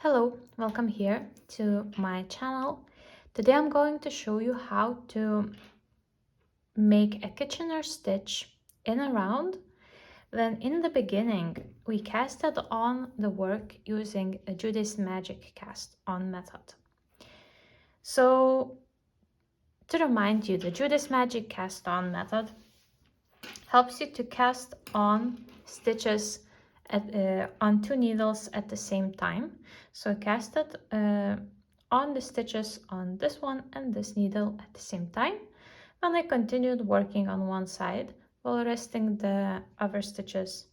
Hello, welcome here to my channel. Today I'm going to show you how to make a Kitchener stitch in a round. Then in the beginning, we casted on the work using a Judy's Magic cast on method. So to remind you, the Judy's Magic cast on method helps you to cast on stitches on two needles at the same time. So I casted on the stitches on this one and this needle at the same time, and I continued working on one side while resting the other stitches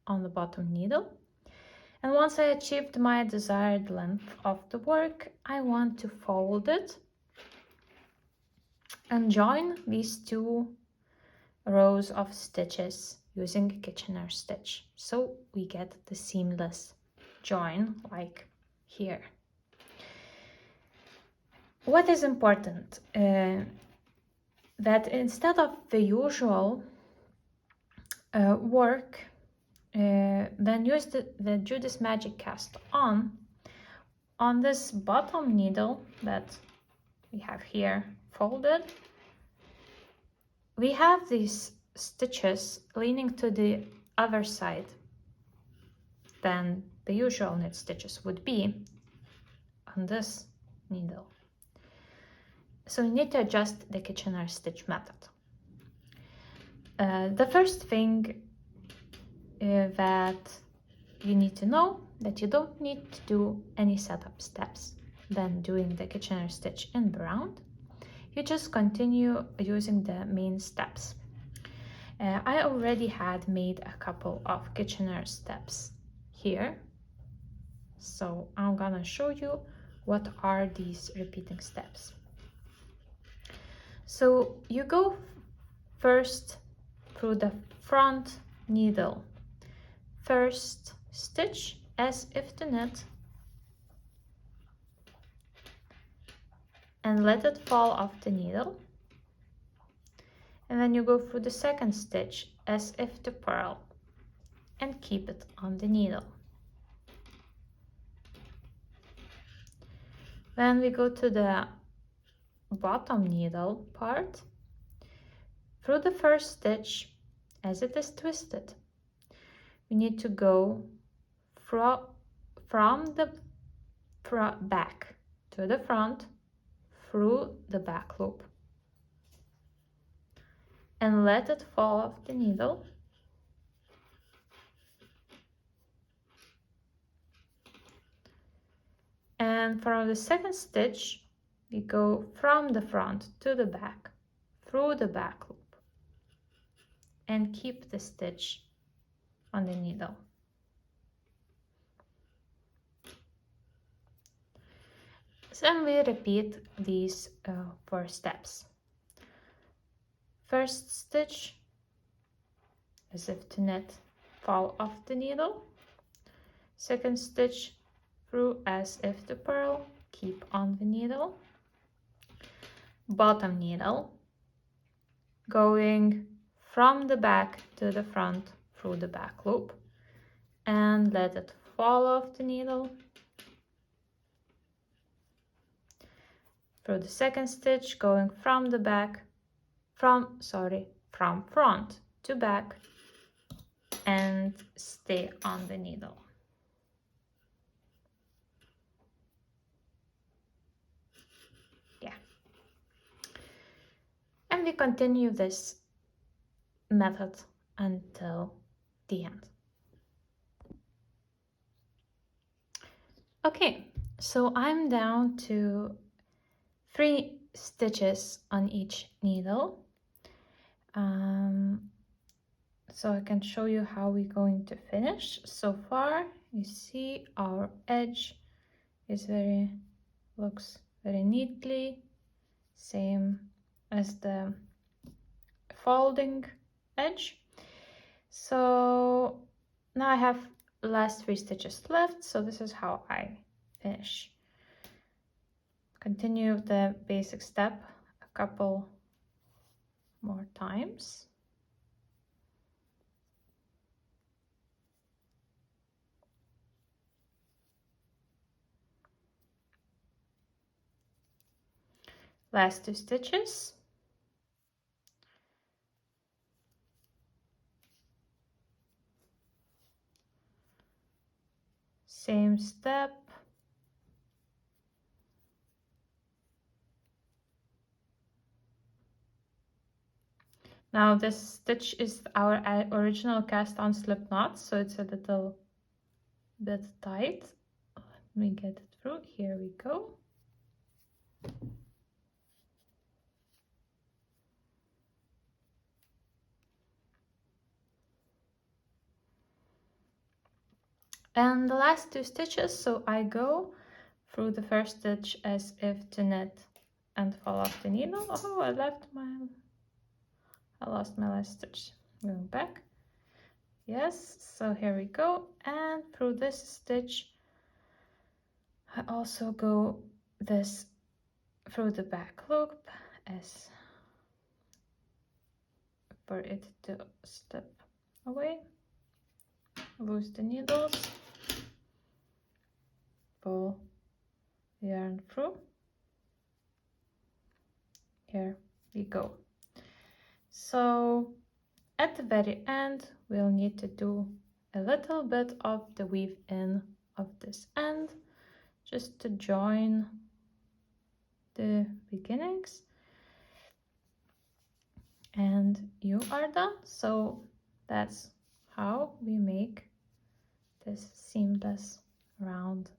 on the bottom needle. And once I achieved my desired length of the work, I want to fold it and join these two rows of stitches using a Kitchener stitch, so we get the seamless join like here. What is important that instead of the usual work, then use the Judy's Magic cast on this bottom needle that we have here folded. We have these stitches leaning to the other side than the usual knit stitches would be on this needle. So you need to adjust the Kitchener stitch method. The first thing that you need to know that you don't need to do any setup steps than doing the Kitchener stitch in the round. You just continue using the main steps. I already had made a couple of Kitchener steps here, so I'm gonna show you what are these repeating steps. So you go first through the front needle, first stitch as if to knit, and let it fall off the needle, and then you go through the second stitch as if to purl and keep it on the needle. Then we go to the bottom needle part, through the first stitch as it is twisted. We need to go from the back to the front through the back loop and let it fall off the needle. And for the second stitch, we go from the front to the back through the back loop and keep the stitch on the needle. Then we repeat these 4 steps. First stitch as if to knit, fall off the needle. Second stitch through as if to purl, keep on the needle. Bottom needle, going from the back to the front through the back loop and let it fall off the needle. Through the second stitch, going from the back, from front to back, and stay on the needle. Yeah. And we continue this method until the end. Okay, so I'm down to 3 stitches on each needle. So I can show you how we're going to finish. So far, you see our edge is looks very neatly, same as the folding edge. So now I have the last 3 stitches left, so this is how I finish. Continue the basic step a couple more times. Last 2 stitches. Same step. Now this stitch is our original cast on slip knot, so it's a little bit tight. Let me get it through. Here we go. And the last 2 stitches, so I go through the first stitch as if to knit and fall off the needle. Oh, I lost my last stitch. Going back. Yes, so here we go. And through this stitch, I also go this through the back loop as for it to step away. Loose the needles, pull yarn through. Here we go. So at the very end, we'll need to do a little bit of the weave in of this end, just to join the beginnings. And you are done. So that's how we make this seamless round